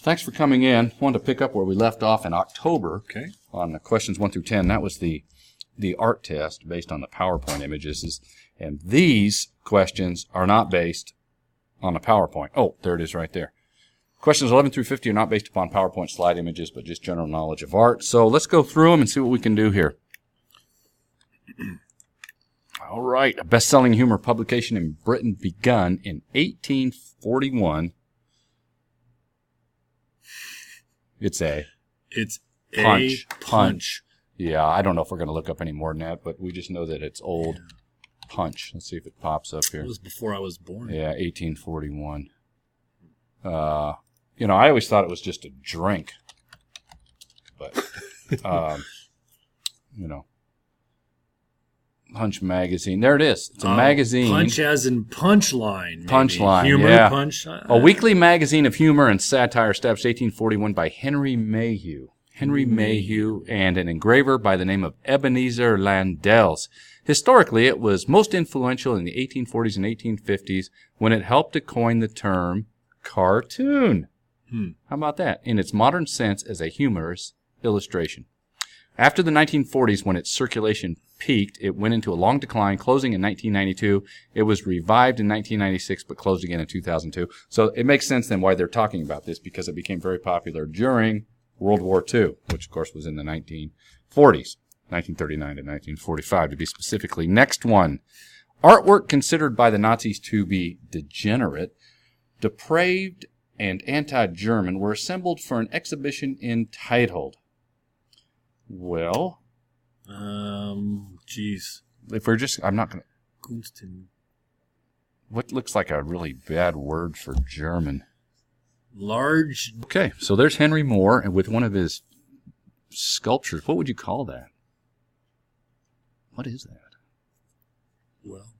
Thanks for coming in. Wanted to pick up where we left off in October on the questions 1 through 10. That was the art test based on the PowerPoint images. And these questions are not based on a PowerPoint. Oh, there it is right there. Questions 11 through 50 are not based upon PowerPoint slide images, but just general knowledge of art. So let's go through them and see what we can do here. All right. A best-selling humor publication in Britain begun in 1841. It's a punch. Yeah, I don't know if we're going to look up any more than that, but we just know that it's old. Yeah. Punch. Let's see if it pops up here. It was before I was born. Yeah, 1841. I always thought it was just a drink, but Punch magazine. There it is. It's a magazine. Punch as in punchline. Punchline. Humor, yeah. Punch. A weekly magazine of humor and satire established 1841 by Henry Mayhew. Henry Mayhew and an engraver by the name of Ebenezer Landels. Historically, it was most influential in the 1840s and 1850s when it helped to coin the term cartoon. How about that? In its modern sense as a humorous illustration. After the 1940s, when its circulation peaked, it went into a long decline, closing in 1992. It was revived in 1996, but closed again in 2002. So it makes sense then why they're talking about this, because it became very popular during World War II, which of course was in the 1940s, 1939 to 1945 to be specifically. Next one. Artwork considered by the Nazis to be degenerate, depraved, and anti-German were assembled for an exhibition entitled, well... If we're just... I'm not going to... Kunsten. What looks like a really bad word for German? Large... Okay, so there's Henry Moore and with one of his sculptures. What would you call that? What is that? Well,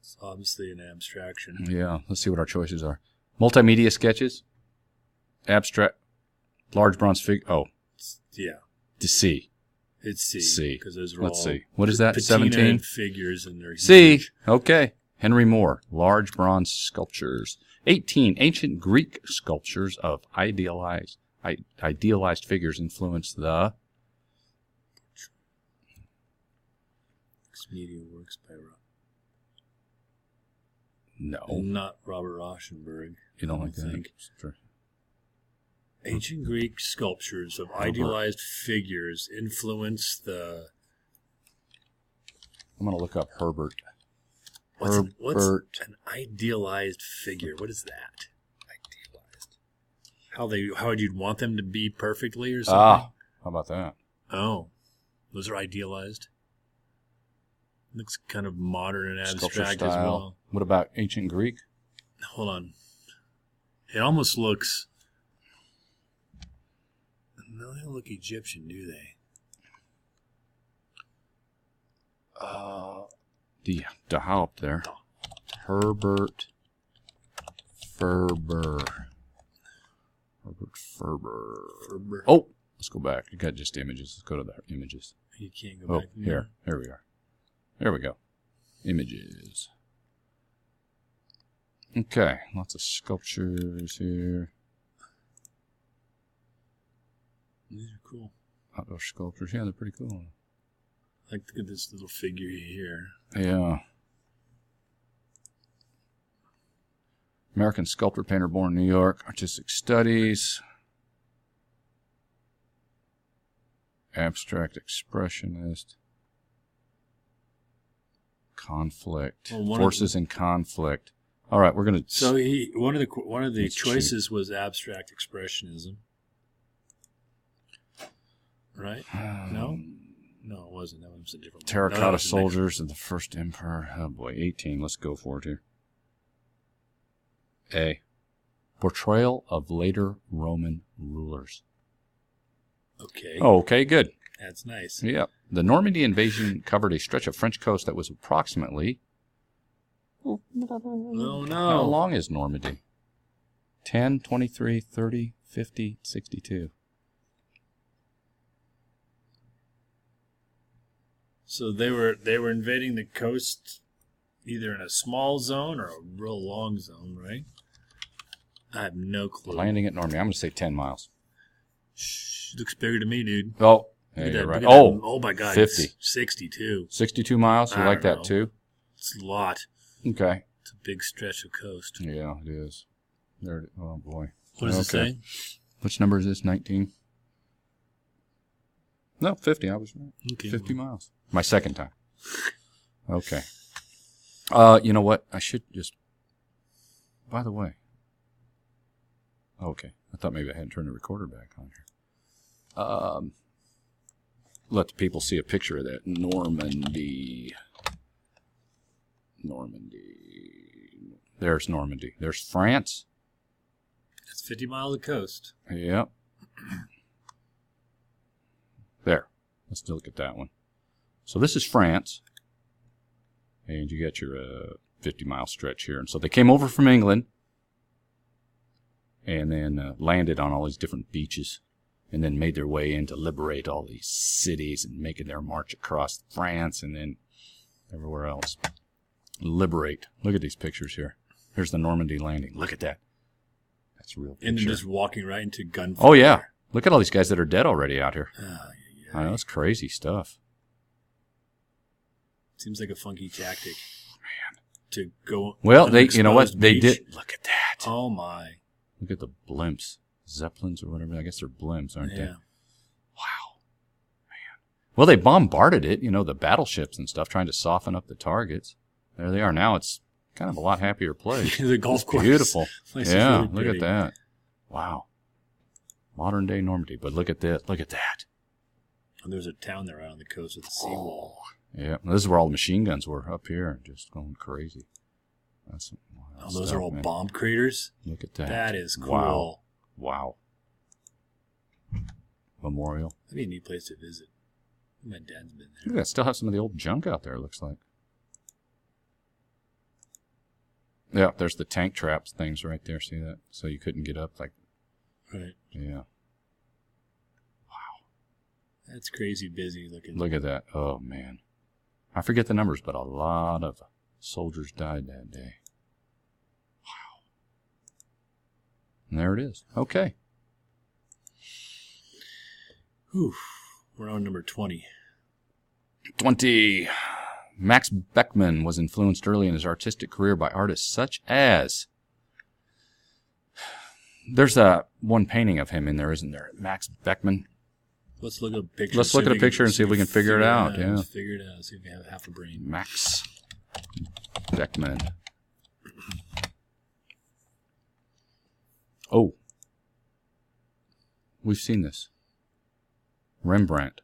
it's obviously an abstraction. Yeah, let's see what our choices are. Multimedia sketches, abstract, large bronze figure. Oh, yeah. C. It's C. C. Because those are Let's all see. What is that? patina 17 figures and they're C. huge. Okay. Henry Moore, large bronze sculptures. 18 ancient Greek sculptures of idealized figures influenced the Media works by No. Not Robert Rauschenberg. You don't like that? Sure. Ancient Greek sculptures of idealized figures influence the... I'm going to look up Herbert. What's an idealized figure? What is that? Idealized. How you'd want them to be perfectly or something? Ah, how about that? Oh, those are idealized? Looks kind of modern and abstract as well. What about ancient Greek? Hold on. It almost looks... No, they don't look Egyptian, do they? The how up there. Herbert Ferber. Oh, let's go back. You got just images. Let's go to the images. You can't go back. Here we are. There we go. Images. Okay, lots of sculptures here. These are cool. Outdoor sculptures. Yeah, they're pretty cool. Look at this little figure here. Yeah. American sculptor, painter, born in New York. Artistic studies. Abstract expressionist. Conflict. Forces in conflict. All right, we're going to... So one of the choices was abstract expressionism. Right? No, it wasn't. That was a different one. Terracotta soldiers of the First Empire. Oh boy, 18. Let's go for it here. A. Portrayal of later Roman rulers. Okay. Oh, okay, good. That's nice. Yep. The Normandy invasion covered a stretch of French coast that was approximately... Oh, no. How long is Normandy? 10, 23, 30, 50, 62. So they were invading the coast either in a small zone or a real long zone, right? I have no clue. Landing at Normandy. I'm going to say 10 miles. Shh, looks bigger to me, dude. Oh, yeah, Look at you're that, right. look at Oh, that. Oh my God. 50. It's 62. 62 miles. You I like don't that know. too? It's a lot. Okay. It's a big stretch of coast. Yeah, it is. There. Oh boy. What does it say? Which number is this? 19? No, 50. I was right. Okay. 50 miles. My second time. Okay. You know what? I should just. By the way. Okay. I thought maybe I hadn't turned the recorder back on here. Let the people see a picture of that. Normandy. There's Normandy. There's France. That's 50 miles of coast. Yep. There. Let's look at that one. So this is France. And you got your 50-mile stretch here. And so they came over from England and then landed on all these different beaches and then made their way in to liberate all these cities and making their march across France and then everywhere else. Liberate. Look at these pictures here. Here's the Normandy landing. Look at that. That's a real picture. And then just walking right into gunfire. Oh, yeah. Look at all these guys that are dead already out here. Oh, yeah. I know, it's crazy stuff. Seems like a funky tactic. Man. To go. Well, on they, an you know what? exposed They beach. did. Look at that. Oh, my. Look at the blimps. Zeppelins or whatever. I guess they're blimps, aren't they? Yeah. Wow. Man. Well, they bombarded it, you know, the battleships and stuff, trying to soften up the targets. There they are. Now it's kind of a lot happier place. The golf course. Beautiful. Place is Yeah, really look pretty. at that. Wow. Modern day Normandy. But look at this. Look at that. And there's a town there out on the coast with a seawall. Yeah. This is where all the machine guns were up here, just going crazy. That's Oh, those are all bomb craters? Look at that. That is cool. Wow. Wow. Memorial. That'd be a neat place to visit. My dad's been Look at that. Still have some of the old junk out there, it looks like. Yeah, there's the tank traps things right there. See that? So you couldn't get up like. Right. Yeah. That's crazy busy looking. Look at that. Oh, man. I forget the numbers, but a lot of soldiers died that day. Wow. And there it is. Okay. Whew. We're on number 20. 20. Max Beckmann was influenced early in his artistic career by artists such as... There's one painting of him in there, isn't there? Max Beckmann. Let's look at a picture. Let's look at a picture and see if we can figure it out. Yeah. Let's figure it out. See if we have half a brain. Max Beckmann. Oh. We've seen this. Rembrandt.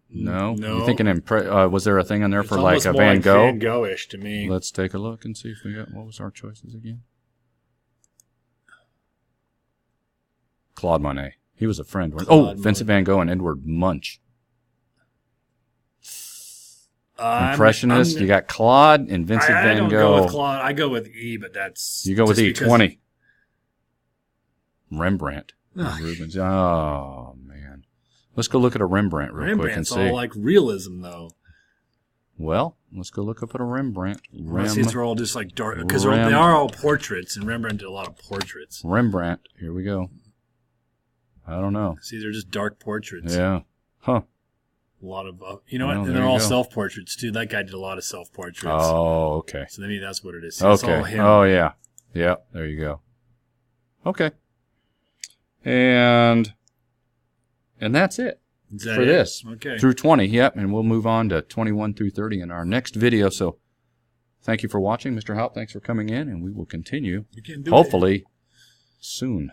No? No. You thinking, was there a thing on there It's for like almost a more Van like Gogh? Van Gogh-ish to me. Let's take a look and see if we got, what was our choices again? Claude Monet. He was a friend. Vincent Van Gogh and Edward Munch. Impressionist. You got Claude and Vincent I Van don't Gogh. go with Claude. I go with E, but that's... You go with just E. because- 20. Rembrandt. Ugh. Rubens. Oh, man. Let's go look at a Rembrandt real quick and Rembrandt's see. all like realism, though. Well, let's go look up at a Rembrandt. These are all just like dark... Because they are all portraits, and Rembrandt did a lot of portraits. Rembrandt. Here we go. I don't know. See, they're just dark portraits. Yeah. Huh. A lot of... you know what? Well, And there they're you all go. self-portraits, too. That guy did a lot of self-portraits. Oh, okay. So maybe that's what it is. So it's all Okay. him. Oh, yeah. Yeah, there you go. Okay. And that's it Is that for it? this. Okay. Through 20, yep. And we'll move on to 21 through 30 in our next video. So thank you for watching. Mr. Haupt, thanks for coming in. And we will continue, You can do it. hopefully, soon.